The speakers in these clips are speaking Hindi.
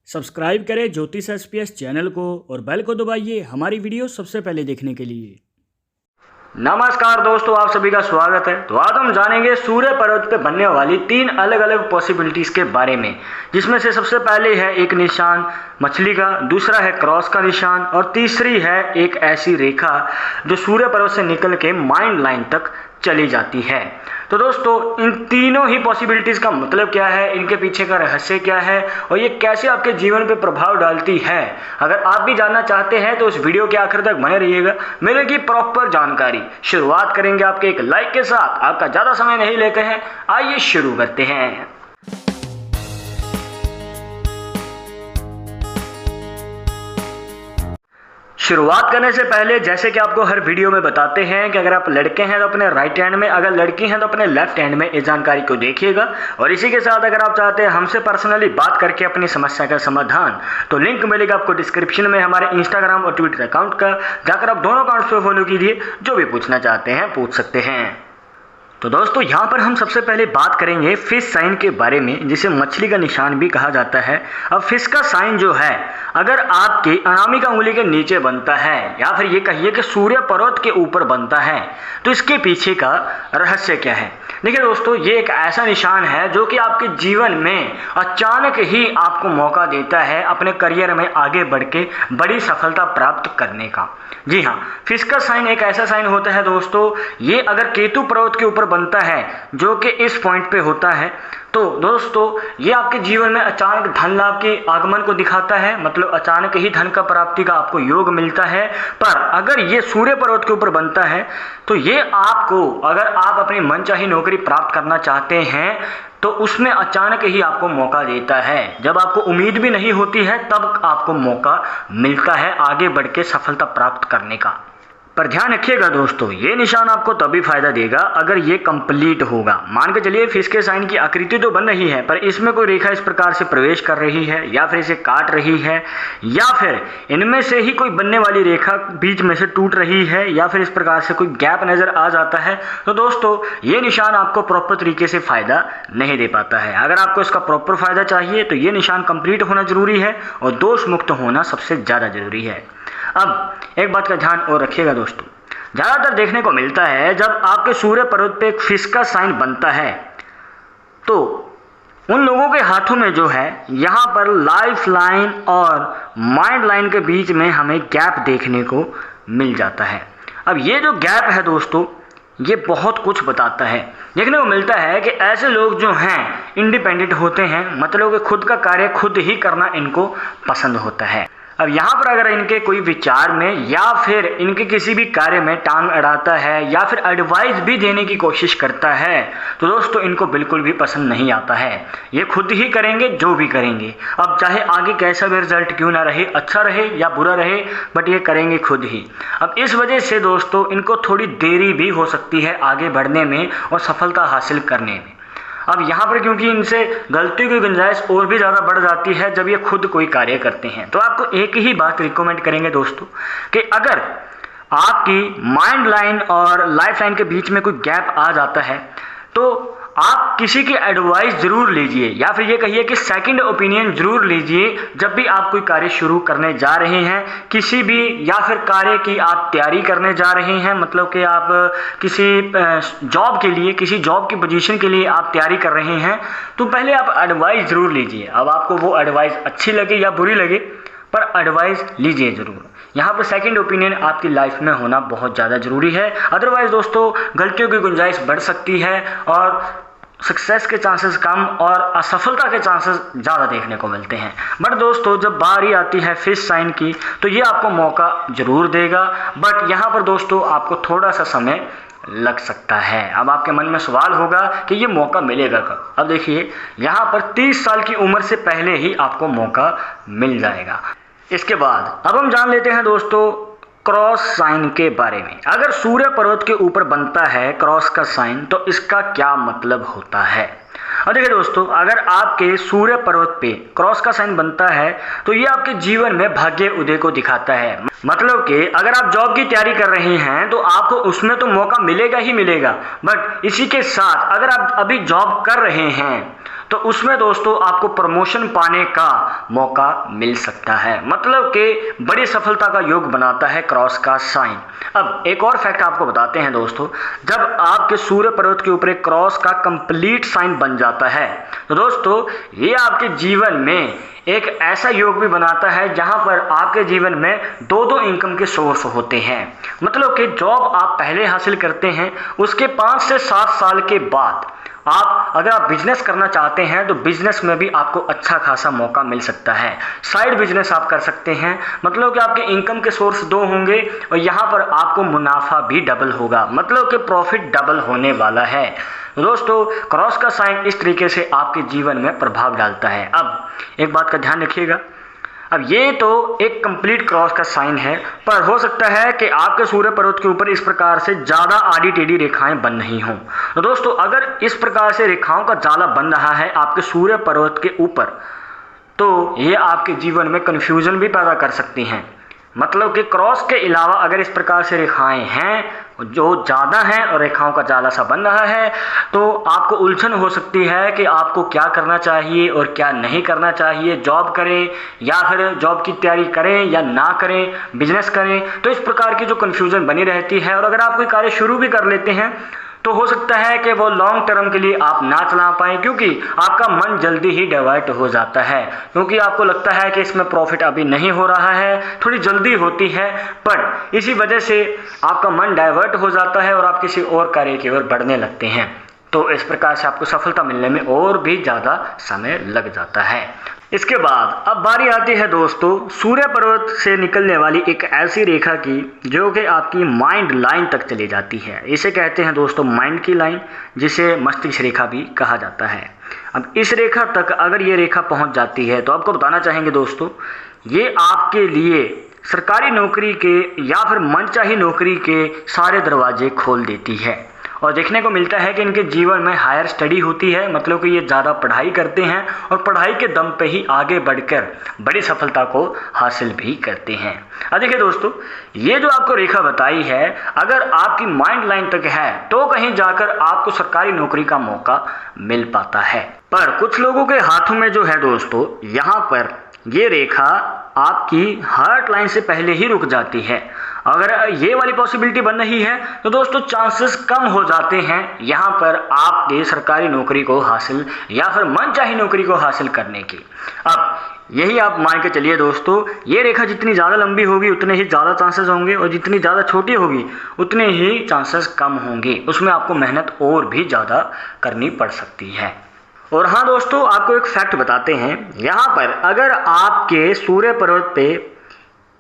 सब्सक्राइब करें ज्योतिष एसपीएस चैनल को और बेल को दबाइए हमारी वीडियो सबसे पहले देखने के लिए। नमस्कार दोस्तों, आप सभी का स्वागत है। तो आज हम जानेंगे सूर्य पर्वत पे बनने वाली 3 अलग अलग पॉसिबिलिटीज़ के बारे में, जिसमें से सबसे पहले है एक निशान मछली का, दूसरा है क्रॉस का निशान और तीसरी है एक ऐसी रेखा जो सूर्य पर्वत से निकल के माइंड लाइन तक चली जाती है। तो दोस्तों, इन तीनों ही पॉसिबिलिटीज़ का मतलब क्या है, इनके पीछे का रहस्य क्या है और ये कैसे आपके जीवन पे प्रभाव डालती है, अगर आप भी जानना चाहते हैं तो इस वीडियो के आखिर तक बने रहिएगा, मिलेगी प्रॉपर जानकारी। शुरुआत करेंगे आपके एक लाइक के साथ। आपका ज़्यादा समय नहीं लेते हैं, आइए शुरू करते हैं। शुरुआत करने से पहले जैसे कि आपको हर वीडियो में बताते हैं कि अगर आप लड़के हैं तो अपने राइट हैंड में, अगर लड़की हैं तो अपने लेफ्ट हैंड में इस जानकारी को देखिएगा। और इसी के साथ अगर आप चाहते हैं हमसे पर्सनली बात करके अपनी समस्या का समाधान, तो लिंक मिलेगा आपको डिस्क्रिप्शन में हमारे इंस्टाग्राम और ट्विटर अकाउंट का, जाकर आप दोनों अकाउंट्स पर फॉलो कीजिए। जो भी पूछना चाहते हैं पूछ सकते हैं। तो दोस्तों, यहाँ पर हम सबसे पहले बात करेंगे फिश साइन के बारे में, जिसे मछली का निशान भी कहा जाता है। अब फिश का साइन जो है, अगर आपके अनामिका उंगली के नीचे बनता है या फिर ये कहिए कि सूर्य पर्वत के ऊपर बनता है, तो इसके पीछे का रहस्य क्या है। देखिए दोस्तों, ये एक ऐसा निशान है जो कि आपके जीवन में अचानक ही आपको मौका देता है अपने करियर में आगे बढ़ के बड़ी सफलता प्राप्त करने का। जी हाँ, फिश का साइन एक ऐसा साइन होता है दोस्तों, ये अगर केतु पर्वत के ऊपर बनता है जो कि इस पॉइंट पे होता है, तो दोस्तों ये आपके जीवन में अचानक धन लाभ के आगमन को दिखाता है, मतलब अचानक ही धन का प्राप्ति का आपको योग मिलता है। पर अगर ये सूर्य पर्वत के ऊपर बनता है तो ये आपको, अगर आप अपनी मनचाही नौकरी प्राप्त करना चाहते हैं तो उसमें अचानक ही आपको मौका देता है। जब आपको उम्मीद भी नहीं होती है तब आपको मौका मिलता है आगे बढ़ के सफलता प्राप्त करने का। पर ध्यान रखिएगा दोस्तों, ये निशान आपको तभी फायदा देगा अगर ये कंप्लीट होगा। मान के चलिए फिश के साइन की आकृति तो बन रही है, पर इसमें कोई रेखा इस प्रकार से प्रवेश कर रही है या फिर इसे काट रही है, या फिर इनमें से ही कोई बनने वाली रेखा बीच में से टूट रही है, या फिर इस प्रकार से कोई गैप नजर आ जाता है, तो दोस्तों ये निशान आपको प्रॉपर तरीके से फायदा नहीं दे पाता है। अगर आपको इसका प्रॉपर फायदा चाहिए तो ये निशान कंप्लीट होना जरूरी है और दोष मुक्त होना सबसे ज्यादा जरूरी है। अब एक बात का ध्यान और रखिएगा दोस्तों, ज़्यादातर देखने को मिलता है जब आपके सूर्य पर्वत पे एक फिश का साइन बनता है तो उन लोगों के हाथों में जो है यहाँ पर लाइफ लाइन और माइंड लाइन के बीच में हमें गैप देखने को मिल जाता है। अब ये जो गैप है दोस्तों, ये बहुत कुछ बताता है। देखने को मिलता है कि ऐसे लोग जो हैं इंडिपेंडेंट होते हैं, मतलब कि खुद का कार्य खुद ही करना इनको पसंद होता है। अब यहाँ पर अगर इनके कोई विचार में या फिर इनके किसी भी कार्य में टांग अड़ाता है या फिर एडवाइस भी देने की कोशिश करता है, तो दोस्तों इनको बिल्कुल भी पसंद नहीं आता है। ये खुद ही करेंगे जो भी करेंगे, अब चाहे आगे कैसा भी रिजल्ट क्यों ना रहे, अच्छा रहे या बुरा रहे, बट ये करेंगे खुद ही। अब इस वजह से दोस्तों इनको थोड़ी देरी भी हो सकती है आगे बढ़ने में और सफलता हासिल करने में। अब यहाँ पर क्योंकि इनसे गलती की गुंजाइश और भी ज़्यादा बढ़ जाती है जब ये खुद कोई कार्य करते हैं, तो आपको एक ही बात रिकमेंड करेंगे दोस्तों कि अगर आपकी माइंड लाइन और लाइफ लाइन के बीच में कोई गैप आ जाता है तो आप किसी की एडवाइस ज़रूर लीजिए, या फिर ये कहिए कि सेकंड ओपिनियन ज़रूर लीजिए जब भी आप कोई कार्य शुरू करने जा रहे हैं, किसी भी या फिर कार्य की आप तैयारी करने जा रहे हैं, मतलब कि आप किसी जॉब के लिए, किसी जॉब की पोजीशन के लिए आप तैयारी कर रहे हैं, तो पहले आप एडवाइस ज़रूर लीजिए। अब आपको वो एडवाइस अच्छी लगे या बुरी लगे, पर एडवाइस लीजिए ज़रूर। यहाँ पर सेकंड ओपिनियन आपकी लाइफ में होना बहुत ज़्यादा ज़रूरी है। अदरवाइज़ दोस्तों गलतियों की गुंजाइश बढ़ सकती है और सक्सेस के चांसेस कम और असफलता के चांसेस ज़्यादा देखने को मिलते हैं। बट दोस्तों जब बारी आती है फिश साइन की तो ये आपको मौका ज़रूर देगा, बट यहाँ पर दोस्तों आपको थोड़ा सा समय लग सकता है। अब आपके मन में सवाल होगा कि ये मौका मिलेगा कब। अब देखिए, यहाँ पर 30 साल की उम्र से पहले ही आपको मौका मिल जाएगा। इसके बाद अब हम जान लेते हैं दोस्तों क्रॉस साइन के बारे में। अगर सूर्य पर्वत के ऊपर बनता है क्रॉस का साइन तो इसका क्या मतलब होता है। और देखिए दोस्तों, अगर आपके सूर्य पर्वत पे क्रॉस का साइन बनता है तो ये आपके जीवन में भाग्य उदय को दिखाता है। मतलब कि अगर आप जॉब की तैयारी कर रहे हैं तो आपको उसमें तो मौका मिलेगा ही मिलेगा, बट इसी के साथ अगर आप अभी जॉब कर रहे हैं तो उसमें दोस्तों आपको प्रमोशन पाने का मौका मिल सकता है, मतलब कि बड़ी सफलता का योग बनाता है क्रॉस का साइन। अब एक और फैक्ट आपको बताते हैं दोस्तों, जब आपके सूर्य पर्वत के ऊपर एक क्रॉस का कंप्लीट साइन बन जाता है तो दोस्तों ये आपके जीवन में एक ऐसा योग भी बनाता है जहां पर आपके जीवन में दो इनकम के सोर्स होते हैं। मतलब कि जॉब आप पहले हासिल करते हैं, उसके 5 से 7 साल के बाद अगर आप बिजनेस करना चाहते हैं तो बिजनेस में भी आपको अच्छा खासा मौका मिल सकता है। साइड बिजनेस आप कर सकते हैं, मतलब कि आपके इनकम के सोर्स 2 होंगे और यहाँ पर आपको मुनाफा भी डबल होगा, मतलब कि प्रॉफिट डबल होने वाला है। दोस्तों क्रॉस का साइन इस तरीके से आपके जीवन में प्रभाव डालता है। अब एक बात का ध्यान रखिएगा, अब ये तो एक कंप्लीट क्रॉस का साइन है, पर हो सकता है कि आपके सूर्य पर्वत के ऊपर इस प्रकार से ज़्यादा आड़ी टेढ़ी रेखाएं बन रही हों। तो दोस्तों अगर इस प्रकार से रेखाओं का जाला बन रहा है आपके सूर्य पर्वत के ऊपर, तो ये आपके जीवन में कन्फ्यूजन भी पैदा कर सकती हैं। मतलब कि क्रॉस के अलावा अगर इस प्रकार से रेखाएं हैं जो ज़्यादा हैं और रेखाओं का जाला सा बन रहा है, तो आपको उलझन हो सकती है कि आपको क्या करना चाहिए और क्या नहीं करना चाहिए। जॉब करें या फिर जॉब की तैयारी करें या ना करें, बिजनेस करें, तो इस प्रकार की जो कन्फ्यूज़न बनी रहती है। और अगर आप कोई कार्य शुरू भी कर लेते हैं तो हो सकता है कि वो लॉन्ग टर्म के लिए आप ना चला पाएँ, क्योंकि आपका मन जल्दी ही डाइवर्ट हो जाता है, क्योंकि आपको लगता है कि इसमें प्रॉफिट अभी नहीं हो रहा है, थोड़ी जल्दी होती है, पर इसी वजह से आपका मन डाइवर्ट हो जाता है और आप किसी और कार्य की ओर बढ़ने लगते हैं। तो इस प्रकार से आपको सफलता मिलने में और भी ज़्यादा समय लग जाता है। इसके बाद अब बारी आती है दोस्तों सूर्य पर्वत से निकलने वाली एक ऐसी रेखा की जो कि आपकी माइंड लाइन तक चली जाती है। इसे कहते हैं दोस्तों माइंड की लाइन, जिसे मस्तिष्क रेखा भी कहा जाता है। अब इस रेखा तक अगर ये रेखा पहुंच जाती है तो आपको बताना चाहेंगे दोस्तों, ये आपके लिए सरकारी नौकरी के या फिर मनचाही नौकरी के सारे दरवाजे खोल देती है। और देखने को मिलता है कि इनके जीवन में हायर स्टडी होती है, मतलब कि ये ज़्यादा पढ़ाई करते हैं और पढ़ाई के दम पे ही आगे बढ़कर बड़ी सफलता को हासिल भी करते हैं। अब देखिए दोस्तों, ये जो आपको रेखा बताई है अगर आपकी माइंड लाइन तक है तो कहीं जाकर आपको सरकारी नौकरी का मौका मिल पाता है। पर कुछ लोगों के हाथों में जो है दोस्तों, यहाँ पर ये रेखा आपकी हार्ट लाइन से पहले ही रुक जाती है। अगर ये वाली पॉसिबिलिटी बन रही है तो दोस्तों चांसेस कम हो जाते हैं यहाँ पर आपके सरकारी नौकरी को हासिल या फिर मनचाही नौकरी को हासिल करने की। अब यही आप मान के चलिए दोस्तों, ये रेखा जितनी ज़्यादा लंबी होगी उतने ही ज़्यादा चांसेस होंगे और जितनी ज़्यादा छोटी होगी उतने ही चांसेस कम होंगे। उसमें आपको मेहनत और भी ज़्यादा करनी पड़ सकती है। और हाँ दोस्तों, आपको एक फैक्ट बताते हैं, यहाँ पर अगर आपके सूर्य पर्वत पे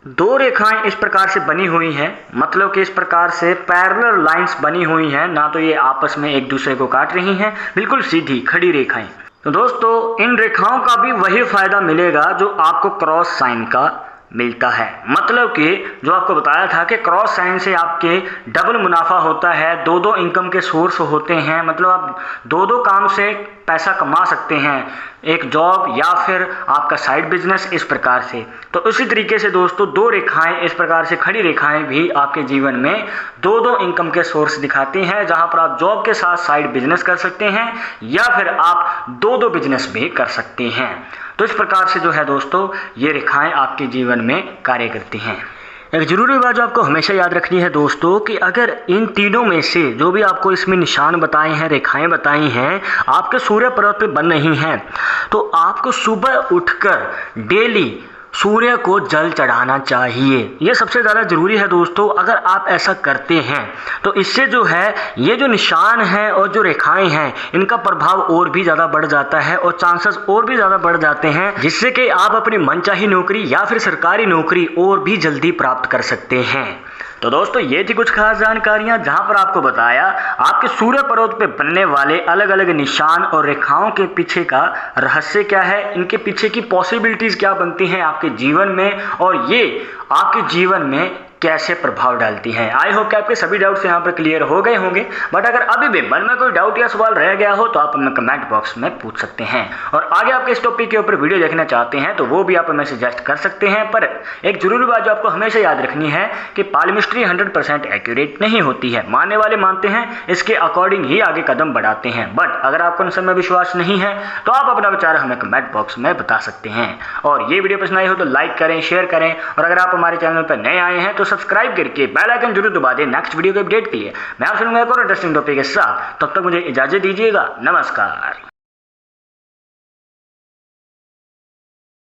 2 रेखाएं इस प्रकार से बनी हुई हैं, मतलब कि इस प्रकार से पैरेलल लाइंस बनी हुई हैं, ना तो ये आपस में एक दूसरे को काट रही हैं, बिल्कुल सीधी खड़ी रेखाएं, तो दोस्तों इन रेखाओं का भी वही फायदा मिलेगा जो आपको क्रॉस साइन का मिलता है। मतलब कि जो आपको बताया था कि क्रॉस साइन से आपके डबल मुनाफा होता है, 2 इनकम के सोर्स होते हैं, मतलब आप 2 काम से पैसा कमा सकते हैं, एक जॉब या फिर आपका साइड बिजनेस, इस प्रकार से। तो उसी तरीके से दोस्तों 2 रेखाएं इस प्रकार से खड़ी रेखाएं भी आपके जीवन में 2 इनकम के सोर्स दिखाती हैं, जहां पर आप जॉब के साथ साइड बिजनेस कर सकते हैं या फिर आप 2 बिजनेस भी कर सकते हैं। तो इस प्रकार से जो है दोस्तों ये रेखाएं आपके जीवन में कार्य करती हैं। एक जरूरी बात जो आपको हमेशा याद रखनी है दोस्तों कि अगर इन तीनों में से जो भी आपको इसमें निशान बताए हैं, रेखाएं बताई हैं, आपके सूर्य पर्वत पे बन रही हैं, तो आपको सुबह उठकर डेली सूर्य को जल चढ़ाना चाहिए। ये सबसे ज़्यादा ज़रूरी है दोस्तों। अगर आप ऐसा करते हैं तो इससे जो है ये जो निशान है और जो रेखाएं हैं इनका प्रभाव और भी ज़्यादा बढ़ जाता है और चांसेस और भी ज़्यादा बढ़ जाते हैं, जिससे कि आप अपनी मनचाही नौकरी या फिर सरकारी नौकरी और भी जल्दी प्राप्त कर सकते हैं। तो दोस्तों ये थी कुछ खास जानकारियां जहां पर आपको बताया आपके सूर्य पर्वत पे बनने वाले अलग अलग निशान और रेखाओं के पीछे का रहस्य क्या है, इनके पीछे की पॉसिबिलिटीज क्या बनती हैं आपके जीवन में, और ये आपके जीवन में कैसे प्रभाव डालती हैं। आई होप कि आपके सभी डाउट्स यहाँ पर क्लियर हो गए होंगे, बट अगर अभी भी मन में कोई डाउट या सवाल रह गया हो तो आप हमें कमेंट बॉक्स में पूछ सकते हैं। और आगे आपके इस टॉपिक के ऊपर वीडियो देखना चाहते हैं तो वो भी आप हमें सजेस्ट कर सकते हैं। पर एक जरूरी बात जो आपको हमेशा याद रखनी है कि पालमिस्ट्री 100% एक्यूरेट नहीं होती है। मानने वाले मानते हैं, इसके अकॉर्डिंग ही आगे कदम बढ़ाते हैं। बट अगर आपको उन सब में विश्वास नहीं है तो आप अपना विचार हमें कमेंट बॉक्स में बता सकते हैं। और ये वीडियो पसंद आई हो तो लाइक करें, शेयर करें, और अगर आप हमारे चैनल पर नए आए हैं तो सब्सक्राइब करके बेल आइकन जरूर दबा दें नेक्स्ट वीडियो के अपडेट के लिए। मैं आपसे मिलूंगा एक और इंटरेस्टिंग टॉपिक के साथ, तब तक मुझे इजाजत दीजिएगा। नमस्कार।